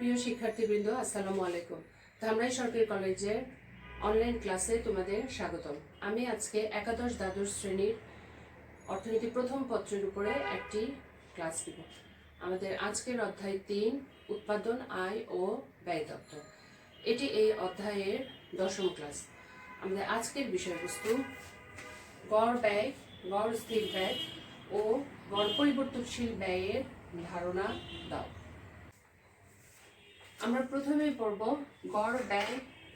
প্রিয় শিক্ষার্থীবৃন্দ, আসসালামু আলাইকুম। ধামরাই সরকারি কলেজের অনলাইন ক্লাসে তোমাদের স্বাগতম। আমি আজকে একাদশ দ্বাদশ শ্রেণীর অর্থনীতি প্রথম পত্রের উপরে একটি ক্লাস দিব। আমাদের আজকের অধ্যায় 3, উৎপাদন, আয় ও ব্যয় তত্ত্ব। এটি এই অধ্যায়ের 10ম ক্লাস। আমাদের আজকের বিষয়বস্তু গড় ব্যয়, গড় স্থির ব্যয় ও গড় পরিবর্তনশীল ব্যয়ের ধারণা দাও। আমরা প্রথমেই পড়ব গড় ব্যয়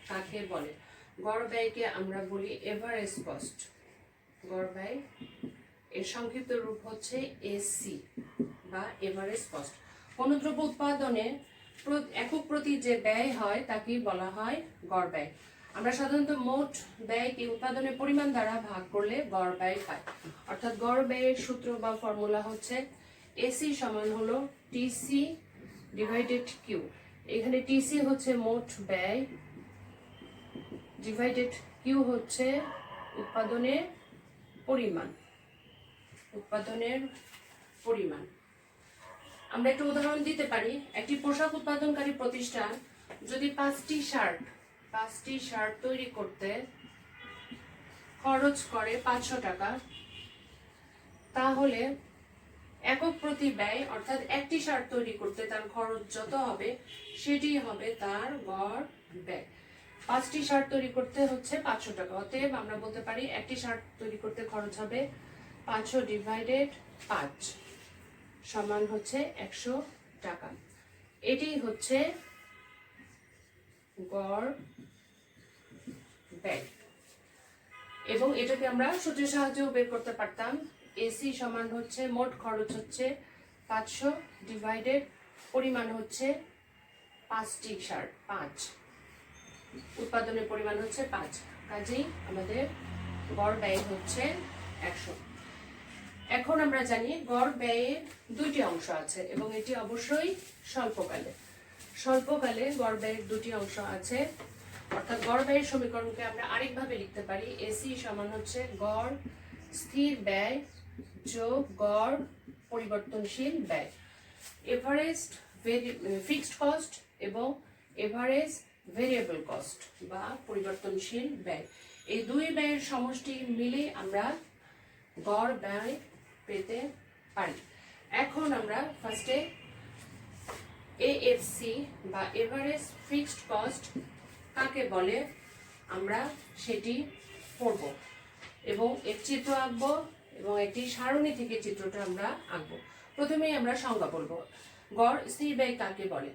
কাকে বলে। গড় ব্যয়কে আমরা বলি এভারেজ কস্ট। গড় ব্যয় এর সংক্ষিপ্ত রূপ হচ্ছে এসি বা এভারেজ কস্ট। কোন দ্রব্য উৎপাদনে একক প্রতি যে ব্যয় হয় তাকেই বলা হয় গড় ব্যয়। আমরা সাধারণত মোট ব্যয়কে উৎপাদনের পরিমাণ দ্বারা ভাগ করলে গড় ব্যয় পাই। অর্থাৎ গড় ব্যয়ের সূত্র বা ফর্মুলা হচ্ছে এসি সমান হলো টিসি ডিভাইডেড কিউ। এখানে টিসি হচ্ছে মোট ব্যয়, ডিভাইডেড কিউ হচ্ছে উৎপাদনের পরিমাণ। আমরা একটা উদাহরণ দিতে পারি। একটি পোশাক উৎপাদনকারী প্রতিষ্ঠান যদি 5টি শার্ট তৈরি করতে খরচ করে 500 টাকা, তাহলে একক প্রতি ব্যয় অর্থাৎ একটি শার্ট তৈরি করতে তার খরচ যত হবে সেটি হবে তার গড় ব্যয়। 5টি শার্ট তৈরি করতে হচ্ছে 500 টাকা, অতএব আমরা বলতে পারি একটি শার্ট তৈরি করতে খরচ হবে 500 ডিভাইডেড 5 সমান হচ্ছে 100 টাকা। এটি হচ্ছে গড় ব্যয় এবং এটাকে আমরা সূত্রের সাহায্যেও বের করতে পারতাম। এসি সমান হচ্ছে মোট খরচ হচ্ছে 500 ডিভাইডেড পরিমাণ হচ্ছে 5টি শার্ট, 5 উৎপাদনের পরিমাণ হচ্ছে 5, কাজেই আমাদের গড় ব্যয় হচ্ছে 100। এখন আমরা জানি গড় ব্যয়ের দুইটি অংশ আছে এবং এটি অবশ্যই স্বল্পকালে গড় ব্যয়ের দুটি অংশ আছে। অর্থাৎ গড় ব্যয়ের সমীকরণকে আমরা আরেকভাবে লিখতে পারি। এসি সমান হচ্ছে গড় স্থির ব্যয় যোগ গড় পরিবর্তনশীল ব্যয়। এভারেজ ফিক্সড কস্ট এবং এভারেজ ভেরিয়েবল কস্ট বা পরিবর্তনশীল ব্যয়, এই দুই ব্যয়ের সমষ্টি মিলে আমরা গড় ব্যয় পেতে পারি। এখন আমরা ফার্স্টে এএফসি বা এভারেজ ফিক্সড কস্ট কাকে বলে আমরা সেটি পড়ব এবং এর চিত্র আঁকবো এবং একটি সারণী থেকে চিত্রটা আমরা আঁকবো। প্রথমেই আমরা সংজ্ঞা বলবো। গড় স্থির ব্যয় কাকে বলে?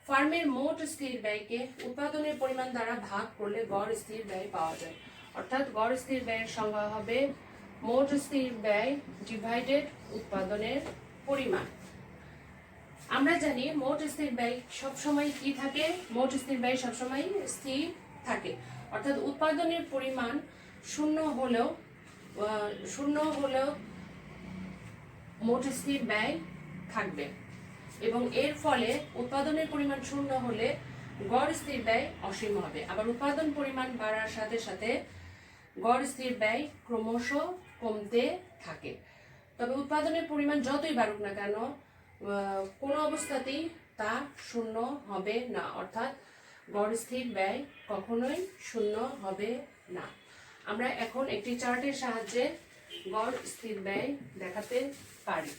ফার্মের মোট স্থির ব্যয়কে উৎপাদনের পরিমাণ দ্বারা ভাগ করলে গড় স্থির ব্যয় পাওয়া যায়। অর্থাৎ গড় স্থির ব্যয়ের সংজ্ঞা হবে মোট স্থির ব্যয় ডিভাইডেড উৎপাদনের পরিমাণ। আমরা জানি মোট স্থির ব্যয় সবসময় কি থাকে? মোট স্থির ব্যয় সবসময় স্থির থাকে। অর্থাৎ উৎপাদনের পরিমাণ শূন্য হলেও মোট স্থির ব্যয় থাকবে এবং এর ফলে উৎপাদনের পরিমাণ শূন্য হলে গড় স্থির ব্যয় অসীম হবে। আবার উৎপাদন পরিমাণ বাড়ার সাথে সাথে গড় স্থির ব্যয় ক্রমশ কমতে থাকে। তবে উৎপাদনের পরিমাণ যতই বাড়ুক না কেন কোনো অবস্থাতেই তা শূন্য হবে না। অর্থাৎ গড় স্থির ব্যয় কখনোই শূন্য হবে না। আমরা এখন একটি চার্টের সাহায্যে গড় স্থির ব্যয় দেখাতে পারি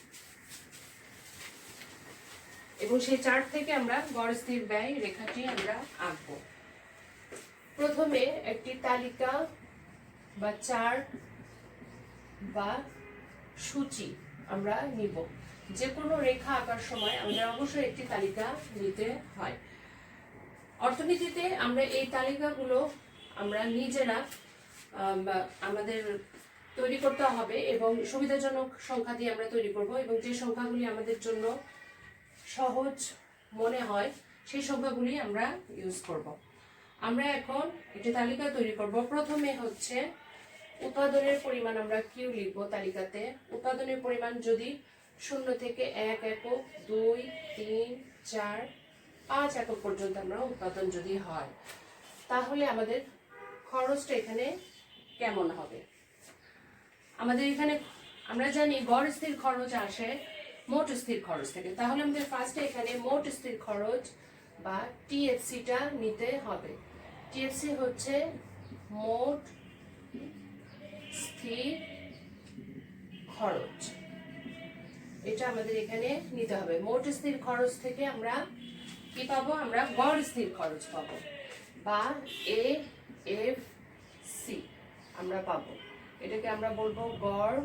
এবং সেই চার্ট থেকে আমরা গড় স্থির ব্যয় রেখাটি আমরা আঁকব। প্রথমে একটি তালিকা বা চার্ট বা সূচি আমরা নিব। যে কোনো রেখা আঁকার সময় আমাদের অবশ্যই একটি তালিকা নিতে হয়। অর্থনীতিতে আমরা এই তালিকাগুলো আমরা নিজেরা আমাদের তৈরি করতে হবে এবং সুবিধাজনক সংখ্যা দিয়ে আমরা তৈরি করব এবং যে সংখ্যাগুলি আমাদের জন্য সহজ মনে হয় সেই সংখ্যাগুলি আমরা ইউজ করব। আমরা এখন একটি তালিকা তৈরি করব। প্রথমে হচ্ছে উৎপাদনের পরিমাণ আমরা কিউ লিখব তালিকাতে। উৎপাদনের পরিমাণ যদি 0 থেকে 1 একক, 2, 3, 4, 5 একক পর্যন্ত আমরা উৎপাদন যদি হয়, তাহলে আমাদের খরচটা এখানে কেমন হবে? আমাদের এখানে আমরা জানি গড় স্থির খরচ আসে মোট স্থির খরচ থেকে। তাহলে আমাদের ফার্স্টে এখানে মোট স্থির খরচ বা টিএফসিটা নিতে হবে। টিএফসি হচ্ছে মোট স্থির খরচ। এটা আমাদের এখানে নিতে হবে। মোট স্থির খরচ থেকে আমরা কি পাবো? আমরা গড় স্থির খরচ পাবো বা এএফসি আমরা পাবো। এটাকে আমরা বলবো গড়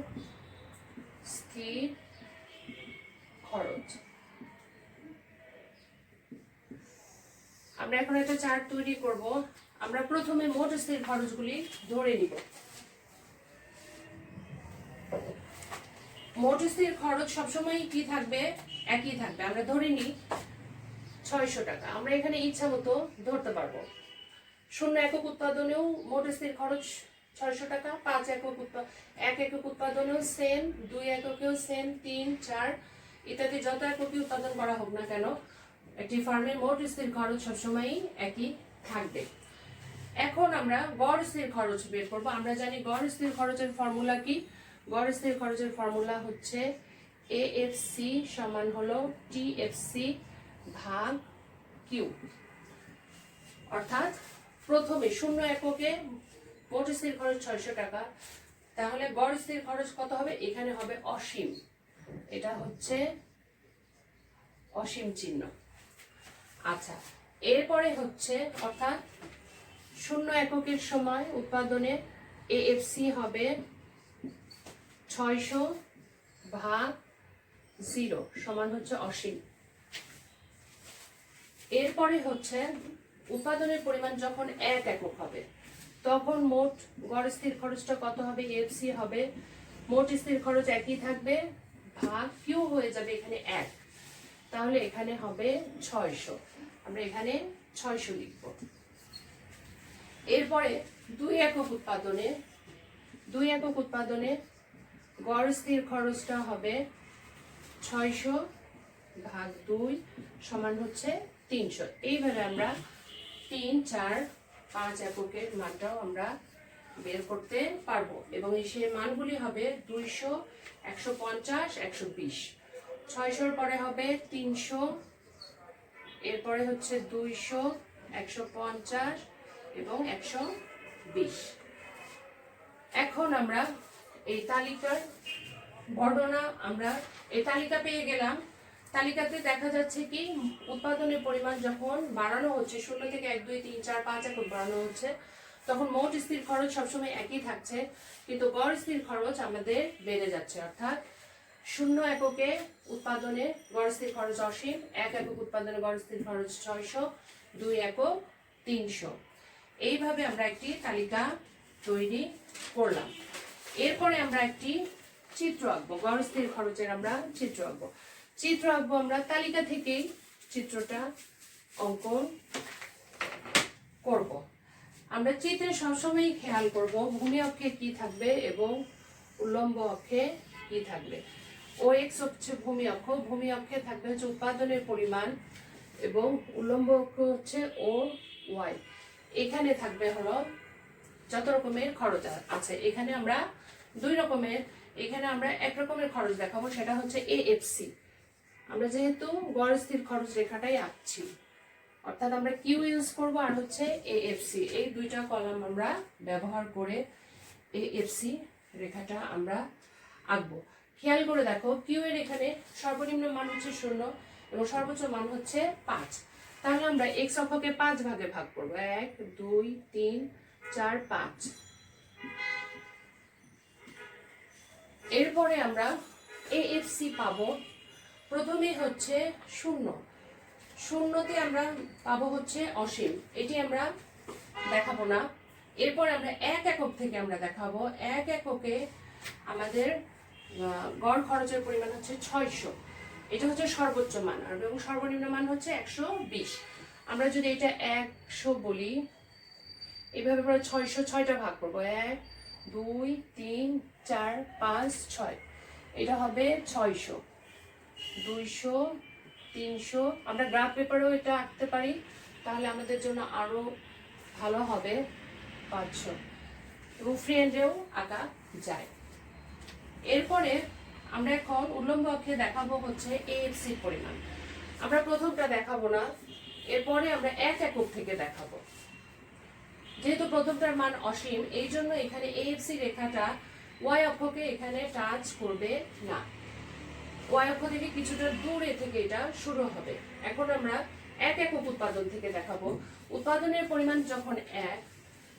স্থির খরচ। আমরা এখন একটা চার্ট তৈরি করব। আমরা প্রথমে মোট স্থির খরচগুলি ধরে নিব। মোট স্থির খরচ সবসময় কি থাকবে? একই থাকবে। আমরা ধরে নিই 600 টাকা। আমরা এখানে ইচ্ছা মতো ধরতে পারবো। 0 একক উৎপাদনেও মোট স্থির খরচ 600 টাকা, 1 একক উৎপাদনেও সেম, 2 এককেও সেম, 3, 4 ইত্যাদি যত এককে উৎপাদন করা হোক না কেন একটি ফার্মের মোট স্থির খরচ সবসময়ই একই থাকবে। এখন আমরা গড় স্থির খরচ বের করব। আমরা জানি গড় স্থির খরচের ফর্মুলা কি? গড় স্থির খরচের ফর্মুলা হচ্ছে এএফসি সমান হলো টিএফসি ভাগ কিউ। অর্থাৎ প্রথমে 0 এককে মোট স্থির খরচ 600 টাকা, তাহলে গড় স্থির খরচ কত হবে? এখানে হবে অসীম। এটা হচ্ছে অসীম চিহ্ন। আচ্ছা, এরপরে হচ্ছে অর্থাৎ 0 এককের সময় উৎপাদনে এএফসি হবে 600 ভাগ 0 সমান হচ্ছে অসীম। এরপরে হচ্ছে উৎপাদনের পরিমাণ যখন 1 একক হবে তখন মোট গড় স্থির খরচটা কত হবে? এএফসি হবে মোট স্থির খরচ একই থাকবে ভাগ কিউ হয়ে যাবে এখানে 1, তাহলে এখানে হবে 600। আমরা এখানে 600 লিখব। এরপরে 2 একক উৎপাদনে গড় স্থির খরচটা হবে 600 ভাগ 2 সমান হচ্ছে 300। এইভাবে আমরা 3, 4, 5 এককের মানটাও আমরা বের করতে পারবো এবং সেই মানগুলি হবে 200, 150, 120। 600 পরে হবে 300, এরপরে হচ্ছে 200, 150 এবং 120। এখন আমরা এই তালিকার বর্ণনা, আমরা এই তালিকা পেয়ে গেলাম। তালিকাতে দেখা যাচ্ছে কি উৎপাদনের পরিমাণ যখন বাড়ানো হচ্ছে 0 থেকে 1, 2, 3, 4, 5 একক বাড়ানো হচ্ছে তখন মোট স্থির খরচ সবসময় একই থাকছে, কিন্তু গড় স্থির খরচ আমাদের বেড়ে যাচ্ছে। অর্থাৎ 0 এককে উৎপাদনে গড় স্থির খরচ অসীম, 1 একক উৎপাদনে গড় স্থির খরচ 600, 2 একক 300। এইভাবে আমরা একটি তালিকা তৈরি করলাম। এরপরে আমরা একটি চিত্র আঁকবো। গড় স্থির খরচের আমরা চিত্র আঁকবো। আমরা তালিকা থেকেই চিত্রটা অঙ্কন করব। আমরা চিত্রে সবসময় খেয়াল করব ভূমি অক্ষে কি থাকবে এবং উল্লম্ব অক্ষে কি থাকবে। ও এক্স হচ্ছে ভূমি অক্ষে থাকবে হচ্ছে উৎপাদনের পরিমাণ এবং উল্লম্ব অক্ষ হচ্ছে ও ওয়াই। এখানে থাকবে হলো যত রকমের খরচ আছে। এখানে আমরা এক রকমের খরচ দেখাবো, সেটা হচ্ছে এএফসি। আমরা যেহেতু গড় স্থির খরচ রেখাটাই আঁকছি, অর্থাৎ আমরা কিউ ইউজ করবো আর হচ্ছে এএফসি। এই দুইটা কলাম আমরা ব্যবহার করে এএফসি রেখাটা আমরা আঁকবো। খেয়াল করে দেখো, কিউ এর এখানে সর্বনিম্ন মান হচ্ছে 0 এবং সর্বোচ্চ মান হচ্ছে 5। তাহলে আমরা এক্স অক্ষকে 5 ভাগে ভাগ করবো। 1, 2, 3, 4, 5। এরপরে আমরা এএফসি পাবো। প্রথমে হচ্ছে 0, 0তে আমরা পাবো হচ্ছে অসীম, এটি আমরা দেখাবো না। এরপর আমরা 1 একক থেকে আমরা দেখাবো। 1 এককে আমাদের গড় খরচের পরিমাণ হচ্ছে 600, এটা হচ্ছে সর্বোচ্চ মান এবং সর্বনিম্ন মান হচ্ছে 120। আমরা যদি এটা 100 বলি, এভাবে আমরা 600 ভাগ করবো। 1, 2, 3, 4, 5, 6। এটা হবে 600, 200, 300। আমরা গ্রাফ পেপারেও এটা আঁকতে পারি, তাহলে আমাদের জন্য আরো ভালো হবে। 500 এবং ফ্রি হ্যান্ডেও আঁকা যায়। এরপরে আমরা এখন উল্লম্ব অক্ষে দেখাবো হচ্ছে এএফসির পরিমাণ। আমরা প্রথমটা দেখাবো না, এরপরে আমরা 1 একক থেকে দেখাবো। যেহেতু প্রথমটার মান অসীম, এই জন্য এখানে AFC রেখাটা ওয়াই অক্ষকে এখানে টাচ করবে না। ওয়াই অক্ষ থেকে কিছুটা দূরে থেকে এটা শুরু হবে। এখন আমরা 1 একক উৎপাদন থেকে দেখাবো। উৎপাদনের পরিমাণ যখন 1,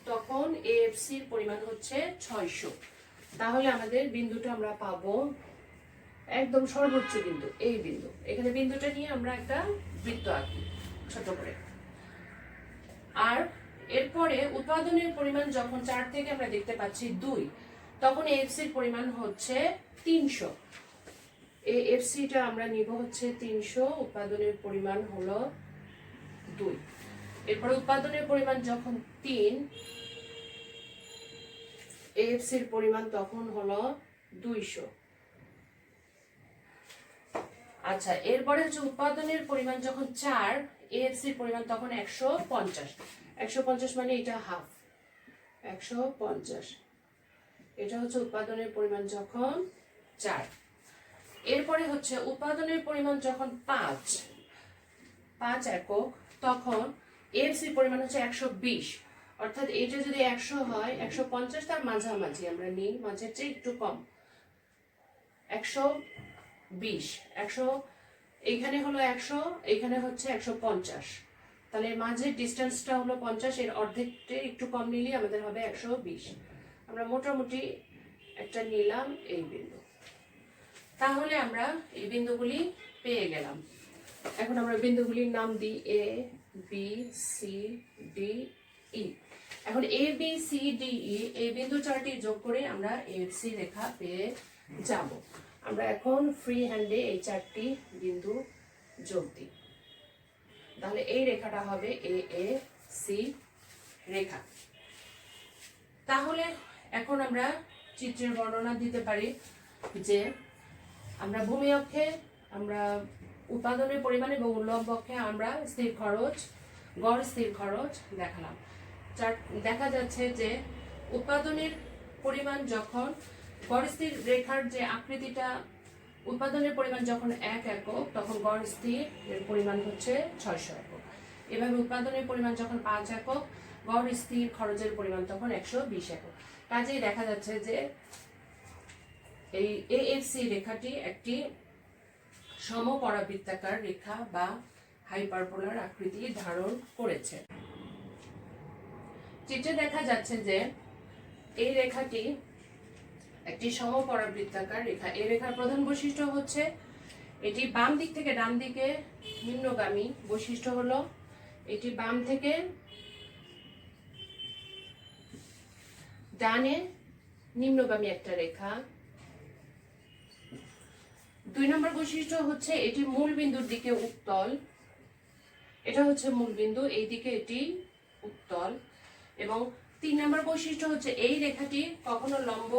তখন AFC এর পরিমাণ হচ্ছে 600। তাহলে আমাদের বিন্দুটা আমরা পাবো একদম সর্বোচ্চ বিন্দু, এই বিন্দু। এখানে বিন্দুটা নিয়ে আমরা একটা বৃত্ত আঁকি ছোট করে। আর এরপরে উৎপাদনের পরিমাণ যখন 4 থেকে আমরা দেখতে পাচ্ছি 2, তখন AFC এর পরিমাণ হচ্ছে 300। AFC টা আমরা নিব হচ্ছে 300, উৎপাদনের পরিমাণ হলো 2। এরপর উৎপাদনের পরিমাণ যখন 3, AFC এর পরিমাণ তখন হলো 200। আচ্ছা, এরপরে হচ্ছে উৎপাদনের পরিমাণ যখন 4, AFC এর পরিমাণ তখন 150। 150 মানে এটা হাফ, 150। এটা হচ্ছে উৎপাদনের পরিমাণ যখন 4। এরপরে হচ্ছে উৎপাদনের পরিমাণ যখন 5 একক, তখন AFC এর পরিমাণ হচ্ছে 120। অর্থাৎ এটা যদি 100 হয়, 150 তার মাঝামাঝি আমরা নিই, মাঝের চেয়ে একটু কম, 120। 100 এইখানে হলো 100, এইখানে হচ্ছে 150। তাহলে মাঝের ডিস্টেন্সটা হলো 50, এর অর্ধেকটা একটু কম নিলে আমাদের হবে 120। আমরা মোটামুটি একটা নিলাম এই বিন্দু। তাহলে আমরা এই বিন্দুগুলি পেয়ে গেলাম। এখন আমরা বিন্দুগুলির নাম দিই A, B, C, D, E। এখন A, B, C, D, E এই বিন্দু চারটি যোগ করে আমরা AFC রেখা পেয়ে যাব। আমরা এখন ফ্রি হ্যান্ডে এই 4টি বিন্দু যোগ দিই। তাহলে এই রেখাটা হবে AAC রেখা। তাহলে এখন আমরা চিত্রের বর্ণনা দিতে পারি যে আমরা ভূমি অক্ষে আমরা উৎপাদনের পরিমাণ এবং উল্লম্ব অক্ষে আমরা স্থির খরচ, গড় স্থির খরচ দেখালাম। দেখা যাচ্ছে যে উৎপাদনের পরিমাণ যখন গড় স্থির রেখার যে আকৃতিটা, উৎপাদনের পরিমাণ যখন 1 একক, তখন গড় স্থির এর পরিমাণ হচ্ছে 600 একক। এভাবে উৎপাদনের পরিমাণ যখন 5 একক, গড় স্থির খরচের পরিমাণ তখন 120 একক। কাজেই দেখা যাচ্ছে যে এই AFC রেখাটি একটি সমপরাবৃত্তাকার রেখা বা হাইপারবোলার আকৃতি ধারণ করেছে। চিত্রে দেখা যাচ্ছে যে এই রেখাটি একটি সমপরাবৃত্তাকার রেখা। এই রেখার প্রধান বৈশিষ্ট্য হচ্ছে এটি বাম দিক থেকে ডান দিকে নিম্নগামী। বৈশিষ্ট্য হলো এটি বাম থেকে ডানে নিম্নগামী একটা রেখা। 2 নম্বর বৈশিষ্ট্য হচ্ছে এটি মূল বিন্দুর দিকে উত্তল। এটা হচ্ছে মূল বিন্দু, এই দিকে এটি উত্তল। এবং 3 নম্বর বৈশিষ্ট্য হচ্ছে এই রেখাটি কখনো লম্ব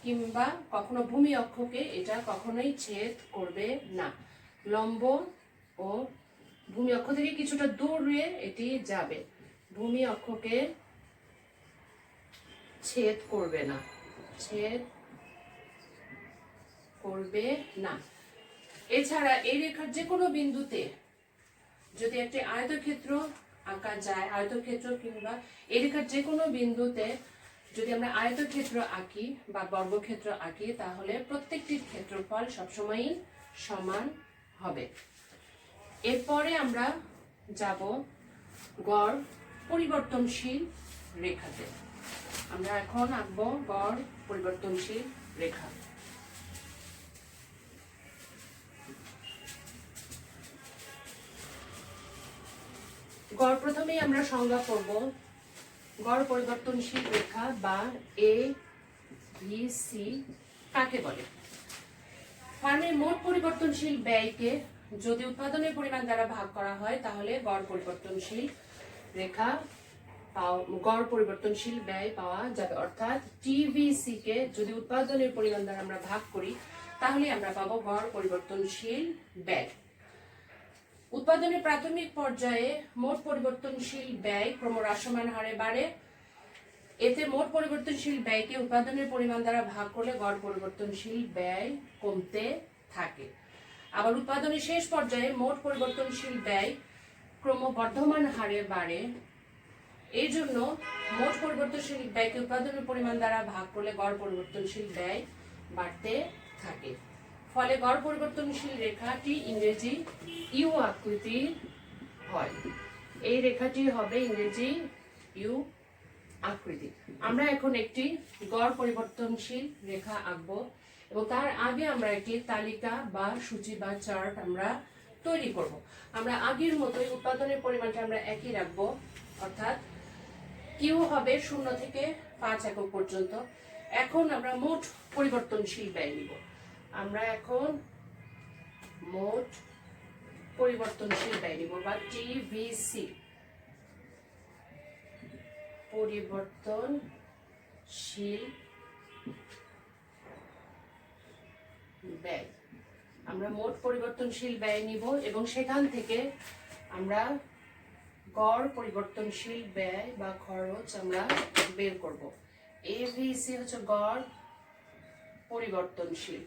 কিংবা কখনো ভূমি অক্ষকে এটা কখনোই ছেদ করবে না। লম্ব ও ভূমি অক্ষ থেকে কিছুটা দূরে এটি যাবে, ভূমি অক্ষকে ছেদ করবে না, ছেদ করবে না। এছাড়া এই রেখার যে কোনো বিন্দুতে যদি একটি আয়তক্ষেত্র আঁকা যায়, আয়তক্ষেত্র কিংবা এই রেখার যে কোনো বিন্দুতে যদি আমরা আয়তক্ষেত্র আঁকি বা বর্গক্ষেত্র আঁকি, তাহলে প্রত্যেকটির ক্ষেত্রফল সবসময়ই সমান হবে। এরপরে আমরা যাব গড় পরিবর্তনশীল রেখাতে। আমরা এখন আঁকবো গড় পরিবর্তনশীল রেখা। গড় প্রথমেই আমরা সংজ্ঞা করব। গড় পরিবর্তনশীল রেখা বা ABC কাকে বলে? ফার্মের মোট পরিবর্তনশীল ব্যয়কে যদি উৎপাদনের পরিমাণ দ্বারা ভাগ করা হয়, তাহলে গড় পরিবর্তনশীল রেখা গড় পরিবর্তনশীল ব্যয় পাওয়া যাবে। অর্থাৎ TVC কে যদি উৎপাদনের পরিমাণ দ্বারা আমরা ভাগ করি, তাহলে আমরা পাবো গড় পরিবর্তনশীল ব্যয়। উৎপাদনের প্রাথমিক পর্যায়ে মোট পরিবর্তনশীল ব্যয় ক্রমহ্রাসমান হারে বাড়ে। এতে মোট পরিবর্তনশীল ব্যয়কে উৎপাদনের পরিমাণ দ্বারা ভাগ করলে গড় পরিবর্তনশীল ব্যয় কমতে থাকে। আবার উৎপাদনের শেষ পর্যায়ে মোট পরিবর্তনশীল ব্যয় ক্রমবর্ধমান হারে বাড়ে, এই জন্য মোট পরিবর্তনশীল ব্যয়কে উৎপাদনের পরিমাণ দ্বারা ভাগ করলে গড় পরিবর্তনশীল ব্যয় বাড়তে থাকে। ফলে গড় পরিবর্তনশীল রেখাটি ইংরেজি ইউ আকৃতির হয়। এই রেখাটি হবে ইংরেজি ইউ আকৃতি। আমরা এখন একটি গড় পরিবর্তনশীল রেখা আঁকবো এবং তার আগে আমরা একটি তালিকা বা সূচি বা চার্ট আমরা তৈরি করব। আমরা আগের মতোই উৎপাদনের পরিমাণটা আমরা একই রাখবো, অর্থাৎ কিউ হবে 0 থেকে 5 একক পর্যন্ত। এখন আমরা মোট পরিবর্তনশীল ব্যয় নিব। আমরা এখন মোট পরিবর্তনশীল ব্যয় নিব বা টিভিসি, পরিবর্তনশীল ব্যয়। আমরা মোট পরিবর্তনশীল ব্যয় নিব এবং সেখান থেকে আমরা গড় পরিবর্তনশীল ব্যয় বা খরচ আমরা বের করব। এভিসি হচ্ছে গড় পরিবর্তনশীল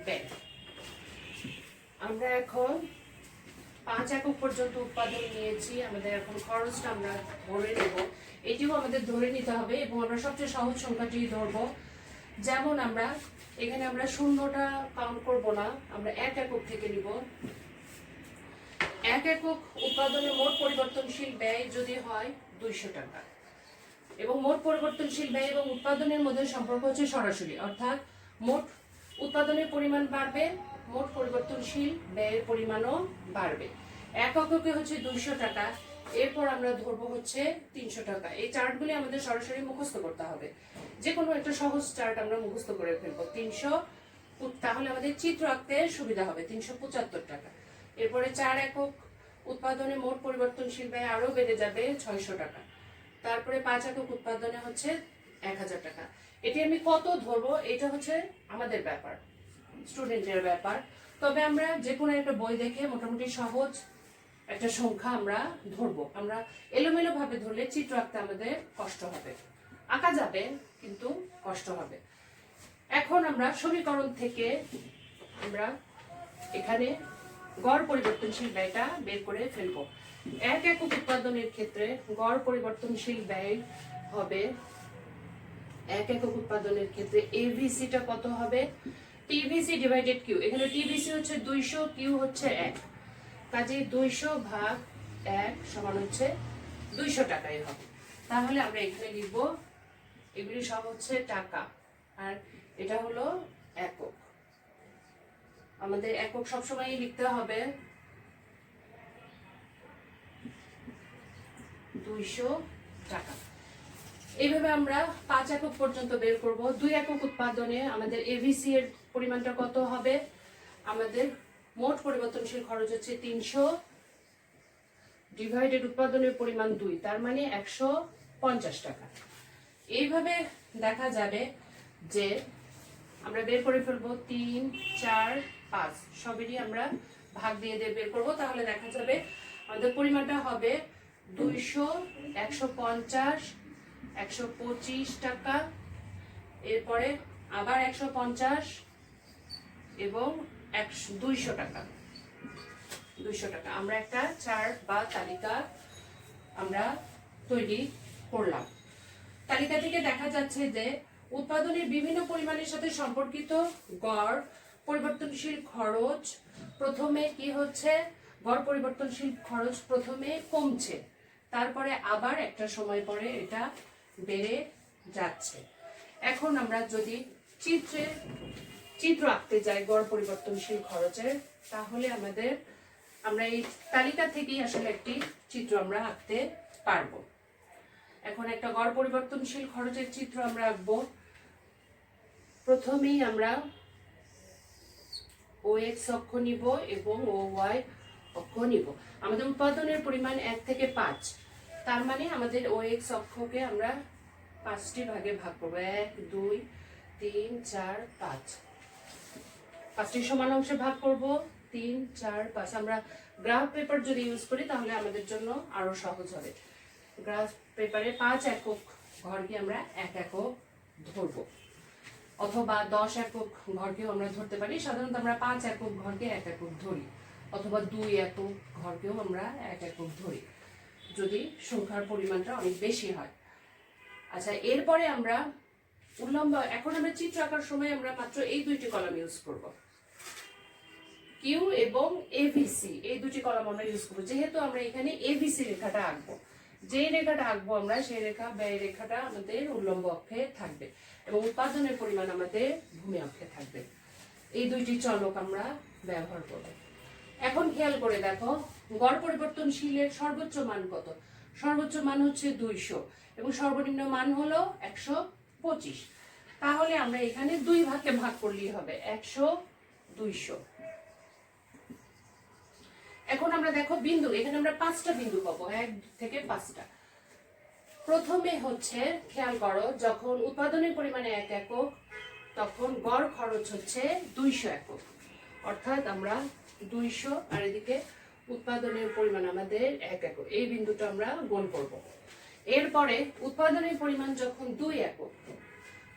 ব্যয়। আমরা এখন 5 একক পর্যন্ত উৎপাদন নিয়েছি, আমাদের এখন খরচটা আমরা ধরে নেব। এটিও আমাদের ধরে নিতে হবে এবং আমরা সবচেয়ে সহজ সংখ্যাটি ধরবো। যেমন আমরা এখানে আমরা শূন্যটা কাউন্ট করব না, আমরা 1 একক থেকে নিব। 1 একক উৎপাদনে মোট পরিবর্তনশীল ব্যয় যদি হয় 200 টাকা এবং মোট পরিবর্তনশীল ব্যয় এবং উৎপাদনের মধ্যে সম্পর্ক হচ্ছে সরাসরি, অর্থাৎ মোট উৎপাদনের পরিমাণ বাড়বে, মোট পরিবর্তনশীল ব্যয়ের পরিমাণও বাড়বে। 1 এককে হচ্ছে 200 টাকা, এরপর আমরা ধরবো হচ্ছে 300 টাকা। এই চার্টগুলি আমাদের সরাসরি মুখস্থ করতে হবে। যে কোনো একটা সহজ চার্ট আমরা মুখস্থ করে ফেলবো। 300, তাহলে আমাদের চিত্র আঁকতে সুবিধা হবে। 375 টাকা। এরপরে 4 একক উৎপাদনে মোট পরিবর্তনশীল ব্যয় আরো বেড়ে যাবে 600 টাকা। তারপরে 5 একক উৎপাদনে হচ্ছে 1000 টাকা। এটি আমি কত ধরবো এটা হচ্ছে আমাদের ব্যাপার, স্টুডেন্টের ব্যাপার। তবে আমরা যে কোনো একটা বই দেখে মোটামুটি সহজ একটা সংখ্যা আমরা ধরবো। আমরা এলোমেলো ভাবে ধরলে চিত্র আঁকতে আমাদের কষ্ট হবে, আঁকা যাবে কিন্তু কষ্ট হবে। এখন আমরা সমীকরণ থেকে আমরা এখানে গড় পরিবর্তনশীল ব্যয়টা বের করে ফেলবো। 1 একক উৎপাদনের ক্ষেত্রে গড় পরিবর্তনশীল ব্যয় হবে, 1 একক উৎপাদনের ক্ষেত্রে এভিসিটা কত হবে? TVC divided Q. এখানে টিভিসি হচ্ছে 200, কিউ হচ্ছে 1, কাজে 200 ভাগ 1 সমান হচ্ছে 200 টাকাই হবে। তাহলে আমরা এখানে লিখব, এগুলি সব হচ্ছে টাকা আর এটা হলো একক। আমাদের একক সবসময় লিখতে হবে 200 টাকা। এইভাবে আমরা 5 একক পর্যন্ত বের করব। 2 একক উৎপাদনে আমাদের এভিসি এর পরিমাণটা কত হবে? আমাদের মোট পরিবর্তনশীল খরচ হচ্ছে 300 ডিভাইডেড উৎপাদনের পরিমাণ 2, তার মানে 150 টাকা। এইভাবে দেখা যাবে যে আমরা বের করে ফেলবো 3, 4, 5 সবেরই আমরা ভাগ দিয়ে বের করব। তাহলে দেখা যাবে আমাদের পরিমাণটা হবে 200, 150, 125 টাকা, এরপরে আবার 150 এবং 200 টাকা। 200 টাকা। আমরা একটা চার্ট বা তালিকা আমরা তৈরি করলাম। তালিকা থেকে দেখা যাচ্ছে যে উৎপাদনের বিভিন্ন পরিমাণের সাথে সম্পর্কিত গড় পরিবর্তনশীল খরচ প্রথমে কি হচ্ছে, গড় পরিবর্তনশীল খরচ প্রথমে কমছে, তারপরে আবার একটা সময় পরে এটা বেড়ে যাচ্ছে। এখন আমরা যদি চিত্র আঁকতে যাই গড় পরিবর্তনশীল খরচের, তাহলে আমরা এই তালিকা থেকেই আসলে একটি চিত্র আমরা আঁকতে পারবো। এখন একটা গড় পরিবর্তনশীল খরচের চিত্র আমরা আঁকবো। প্রথমেই আমরা OX অক্ষ নিব এবং OY অক্ষ নিব। আমাদের উৎপাদনের পরিমাণ 1 থেকে 5, তার মানে আমাদের OX অক্ষকে আমরা 5টি ভাগে ভাগ করব। 1, 2, 3, 4, 5। 5টি সমান অংশে ভাগ করব। 3, 4, 5। আমরা গ্রাফ পেপার যদি ইউজ করি তাহলে আমাদের জন্য আরো সহজ হবে। গ্রাফ পেপারে 5 একক ঘরকে আমরা 1 একক ধরব। অথবা 10 একক ঘরকেও আমরা ধরতে পারি। সাধারণত আমরা 5 একক ঘরকে 1 একক ধরি, অথবা 2 একক ঘরকেও আমরা 1 একক ধরি যদি সংখ্যার পরিমাণটা অনেক বেশি হয়। আচ্ছা, এরপরে আমরা উল্লম্ব, এখন আমরা চিত্র আঁকার সময় আমরা মাত্র এই দুইটি কলাম ইউজ করব, কিউ এবং এভিসি, এই দুটি কলাম আমরা ইউজ করবো। যেহেতু আমরা এখানে এভিসি রেখাটা আঁকবো, যে রেখাটা আঁকবো আমরা সেই রেখা ব্যয় রেখাটা আমাদের উল্লম্ব অক্ষে থাকবে এবং উৎপাদনের পরিমাণ আমাদের ভূমি অক্ষে থাকবে। এই দুইটি চলক আমরা ব্যবহার করব। এখন খেয়াল করে দেখো, গড় পরিবর্তনশীলের সর্বোচ্চ মান কত? সর্বোচ্চ মান হচ্ছে 200 এবং সর্বনিম্ন মান হলো 125। তাহলে আমরা এখানে 2 ভাগে ভাগ করলেই হবে, 100 200। এখন আমরা দেখো বিন্দু, এখানে আমরা 5টা বিন্দু পাবো, 1 থেকে 5টা। প্রথমে হচ্ছে খেয়াল করো, যখন উৎপাদনের পরিমাণে 1 একক তখন গড় খরচ হচ্ছে 200 একক, অর্থাৎ আমরা 200 আর এদিকে উৎপাদনের পরিমাণ আমাদের 1 একক, এই বিন্দুটা আমরা গুণ করব। এরপরে উৎপাদনের পরিমাণ যখন 2 একক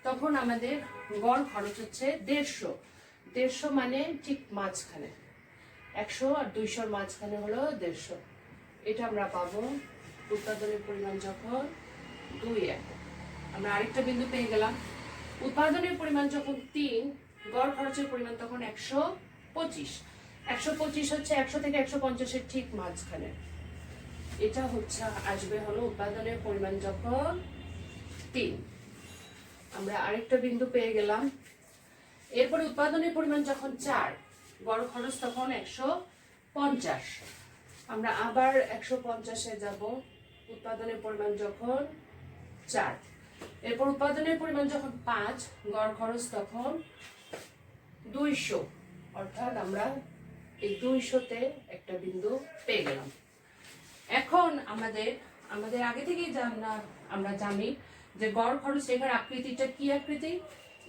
তখন আমাদের গড় খরচ হচ্ছে 150। 150 মানে ঠিক মাঝখানে, 100 আর 200 মাঝখানে হলো 150। এটা আমরা পাবো উৎপাদনের পরিমাণ যখন 2 একক। আমরা আরেকটা বিন্দু পেয়ে গেলাম, উৎপাদনের পরিমাণ যখন 3, গড় খরচের পরিমাণ তখন 125। 125 হচ্ছে 100 থেকে 150 এর ঠিক মাঝখানে, এটা হচ্ছে আসবে হলো উৎপাদনের পরিমাণ যখন 3। আমরা আরেকটা বিন্দু পেয়ে গেলাম। এরপরে উৎপাদনের পরিমাণ যখন 4, গড় খরচ তখন 150। আমরা আবার 150-এ যাব, উৎপাদনের পরিমাণ যখন 4। এরপর উৎপাদনের পরিমাণ যখন 5, গড় খরচ তখন 200, অর্থাৎ আমরা এই 200-তে একটা বিন্দু পেয়ে গেলাম। এখন আমাদের আগে থেকেই আমরা জানি যে গড় খরচ রেখার আকৃতিটা কি আকৃতি?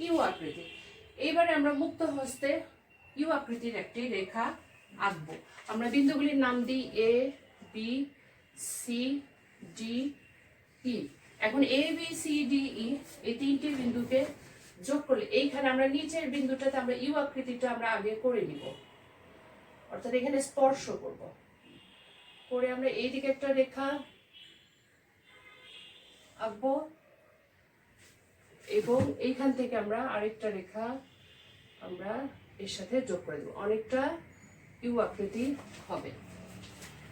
ইউ আকৃতি। এইবারে আমরা মুক্ত হস্তে ইউ আকৃতির একটি রেখা আঁকবো। আমরা বিন্দুগুলির নাম দিই এ, বি, সি, ডি, ই। এখন এ, বি, সি, ডি, ই এই 3টি বিন্দুকে যোগ করলে এইখানে আমরা নিচের বিন্দুটাতে আমরা ইউ আকৃতিটা আমরা আগে করে নিব, অর্থাৎ এখানে স্পর্শ করব, করে আমরা এইদিকে একটা রেখা আঁকবো এবং এইখান থেকে আমরা আরেকটা রেখা আমরা এর সাথে যোগ করে দেবো, অনেকটা ইউ আকৃতি হবে।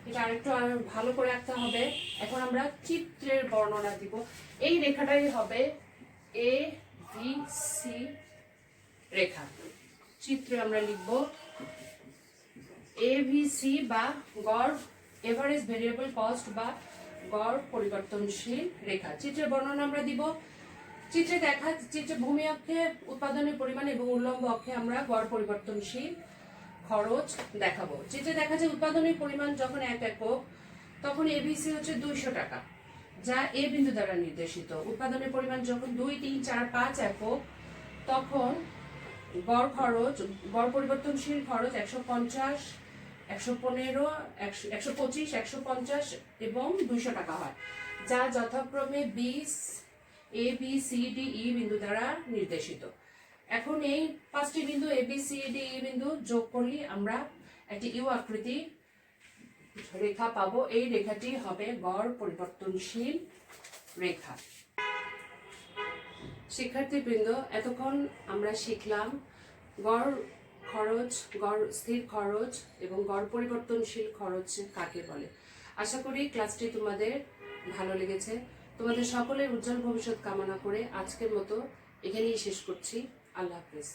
এটা আরেকটু ভালো করে আঁকতে হবে। এখন আমরা চিত্রের বর্ণনা দিব। এই রেখাটাই হবে এ বি সি রেখা। চিত্রে আমরা লিখব এ বি সি বা গড় এভারেজ ভেরিয়েবল কস্ট বা গড় পরিবর্তনশীল রেখা। চিত্রের বর্ণনা আমরা দিব। চিত্রে ভূমি অক্ষে উৎপাদনের পরিমাণ এবং উল্লম্ব অক্ষে আমরা গড় পরিবর্তনশীল খরচ দেখাবো। চিত্রে দেখা যায় উৎপাদনের পরিমাণ যখন 1 একক তখন এবিসি হচ্ছে 200 টাকা, যা এ বিন্দু দ্বারা নির্দেশিত। উৎপাদনের পরিমাণ যখন 2, 3, 4, 5 একক তখন গড় পরিবর্তনশীল খরচ 150, 115, 125, 150 এবং 200 টাকা হয়, যা যথাক্রমে A B C D E বিন্দু দ্বারা নির্দেশিত। এখন এই 5টি বিন্দু A B C D E বিন্দু যোগ করলে আমরা একটি ইউ আকৃতি রেখা পাবো। এই রেখাটি হবে গড় পরিবর্তনশীল রেখা। শিক্ষার্থীবৃন্দ, এতক্ষণ আমরা শিখলাম গড় খরচ, গড় স্থির খরচ এবং গড় পরিবর্তনশীল খরচ কাকে বলে। আশা করি ক্লাসটি তোমাদের ভালো লেগেছে। তোমাদের সকলের উজ্জ্বল ভবিষ্যৎ কামনা করে আজকের মতো এখানেই শেষ করছি। আল্লাহ হাফেজ।